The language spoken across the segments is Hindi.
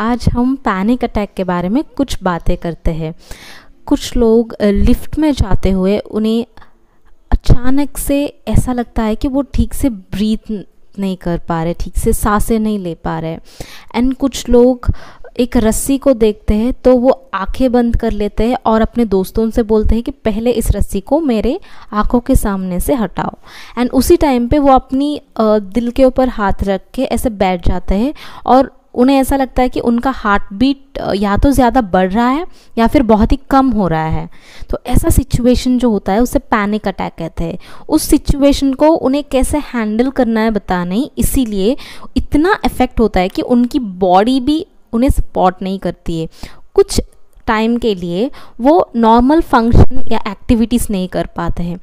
आज हम पैनिक अटैक के बारे में कुछ बातें करते हैं। कुछ लोग लिफ्ट में जाते हुए उन्हें अचानक से ऐसा लगता है कि वो ठीक से ब्रीथ नहीं कर पा रहे, ठीक से सांसें नहीं ले पा रहे। एंड कुछ लोग एक रस्सी को देखते हैं तो वो आंखें बंद कर लेते हैं और अपने दोस्तों से बोलते हैं कि पहले इस रस्सी को मेरे आंखों के सामने से हटाओ। एंड उसी टाइम पे वो अपनी दिल के ऊपर हाथ रख के ऐसे बैठ जाते हैं और उन्हें ऐसा लगता है कि उनका हार्ट बीट या तो ज़्यादा बढ़ रहा है या फिर बहुत ही कम हो रहा है। तो ऐसा सिचुएशन जो होता है उसे पैनिक अटैक कहते हैं। उस सिचुएशन को उन्हें कैसे हैंडल करना है बता नहीं, इसीलिए इतना इफ़ेक्ट होता है कि उनकी बॉडी भी उन्हें सपोर्ट नहीं करती है। कुछ टाइम के लिए वो नॉर्मल फंक्शन या एक्टिविटीज़ नहीं कर पाते हैं।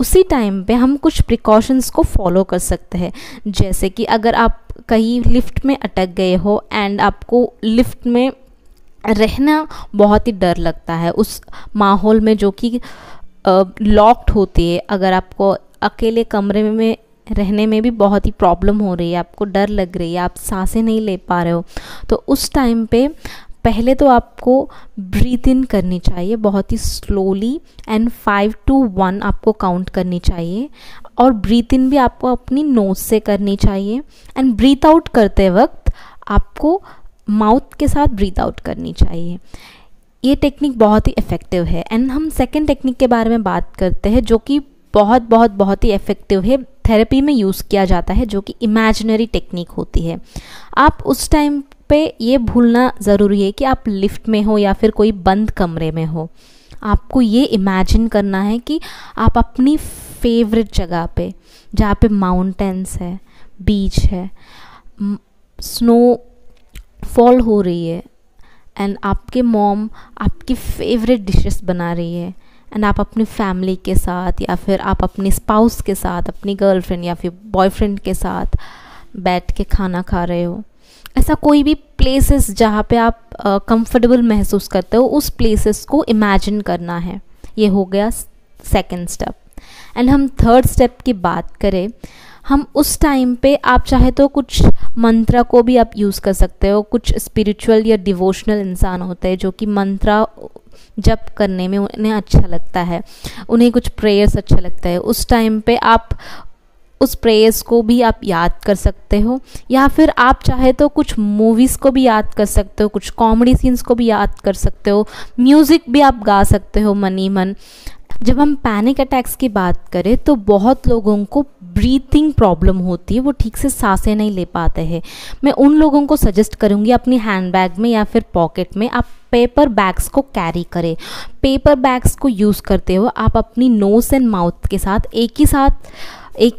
उसी टाइम पे हम कुछ प्रिकॉशंस को फॉलो कर सकते हैं, जैसे कि अगर आप कहीं लिफ्ट में अटक गए हो एंड आपको लिफ्ट में रहना बहुत ही डर लगता है, उस माहौल में जो कि लॉक्ड होती है, अगर आपको अकेले कमरे में रहने में भी बहुत ही प्रॉब्लम हो रही है, आपको डर लग रही है, आप सांसें नहीं ले पा रहे हो, तो उस टाइम पे पहले तो आपको ब्रीथ इन करनी चाहिए बहुत ही स्लोली एंड 5 to 1 आपको काउंट करनी चाहिए। और ब्रीथ इन भी आपको अपनी नोज से करनी चाहिए एंड ब्रीथ आउट करते वक्त आपको माउथ के साथ ब्रीथ आउट करनी चाहिए। ये टेक्निक बहुत ही इफ़ेक्टिव है। एंड हम सेकेंड टेक्निक के बारे में बात करते हैं जो कि बहुत ही इफ़ेक्टिव है, थेरेपी में यूज़ किया जाता है, जो कि इमेजिनरी टेक्निक होती है। आप उस टाइम पे ये भूलना ज़रूरी है कि आप लिफ्ट में हो या फिर कोई बंद कमरे में हो। आपको ये इमेजिन करना है कि आप अपनी फेवरेट जगह पे, जहाँ पे माउंटेन्स है, बीच है, स्नो फॉल हो रही है एंड आपके मॉम आपकी फेवरेट डिशेस बना रही है एंड आप अपनी फैमिली के साथ या फिर आप अपने स्पाउस के साथ, अपनी गर्लफ्रेंड या फिर बॉयफ्रेंड के साथ बैठ के खाना खा रहे हो। ऐसा कोई भी प्लेसेस जहाँ पे आप कंफर्टेबल महसूस करते हो, उस प्लेसेस को इमेजिन करना है। ये हो गया सेकंड स्टेप। एंड हम थर्ड स्टेप की बात करें, हम उस टाइम पे आप चाहे तो कुछ मंत्रा को भी आप यूज़ कर सकते हो। कुछ स्पिरिचुअल या डिवोशनल इंसान होते हैं जो कि मंत्रा जप करने में उन्हें अच्छा लगता है, उन्हें कुछ प्रेयर्स अच्छा लगता है। उस टाइम पे आप उस प्रेयर्स को भी आप याद कर सकते हो, या फिर आप चाहे तो कुछ मूवीज़ को भी याद कर सकते हो, कुछ कॉमेडी सीन्स को भी याद कर सकते हो, म्यूज़िक भी आप गा सकते हो मन ही मन। जब हम पैनिक अटैक्स की बात करें तो बहुत लोगों को ब्रीथिंग प्रॉब्लम होती है, वो ठीक से सांसें नहीं ले पाते हैं। मैं उन लोगों को सजेस्ट करूँगी अपनी हैंडबैग में या फिर पॉकेट में आप पेपर बैग्स को कैरी करें। पेपर बैग्स को यूज़ करते हो आप अपनी नोज एंड माउथ के साथ एक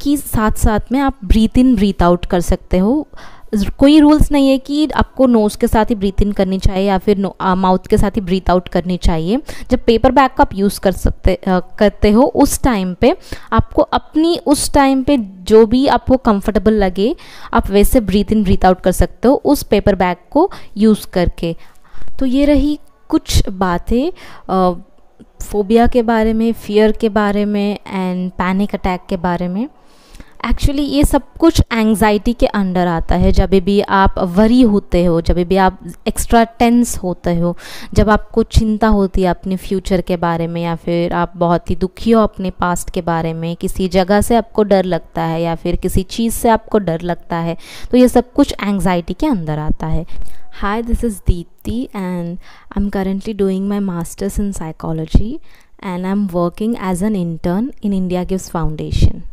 ही साथ में आप ब्रीथ इन ब्रीथ आउट कर सकते हो। कोई रूल्स नहीं है कि आपको नोज़ के साथ ही ब्रीथ इन करनी चाहिए या फिर माउथ के साथ ही ब्रीथ आउट करनी चाहिए। जब पेपर बैग का आप यूज़ करते हो उस टाइम पे आपको अपनी उस टाइम पे जो भी आपको कंफर्टेबल लगे आप वैसे ब्रीथ इन ब्रीथ आउट कर सकते हो उस पेपर बैग को यूज़ करके। तो ये रही कुछ बातें फोबिया के बारे में, फियर के बारे में एंड पैनिक अटैक के बारे में। एक्चुअली ये सब कुछ एंग्जाइटी के अंडर आता है। जब भी आप वरी होते हो, जब भी आप एक्स्ट्रा टेंस होते हो, जब आपको चिंता होती है अपने फ्यूचर के बारे में या फिर आप बहुत ही दुखी हो अपने पास्ट के बारे में, किसी जगह से आपको डर लगता है या फिर किसी चीज़ से आपको डर लगता है, तो ये सब कुछ एंग्जाइटी के अंदर आता है। Hi, this is Deepti and I'm currently doing my master's in psychology and I'm working as an intern in India Gives Foundation.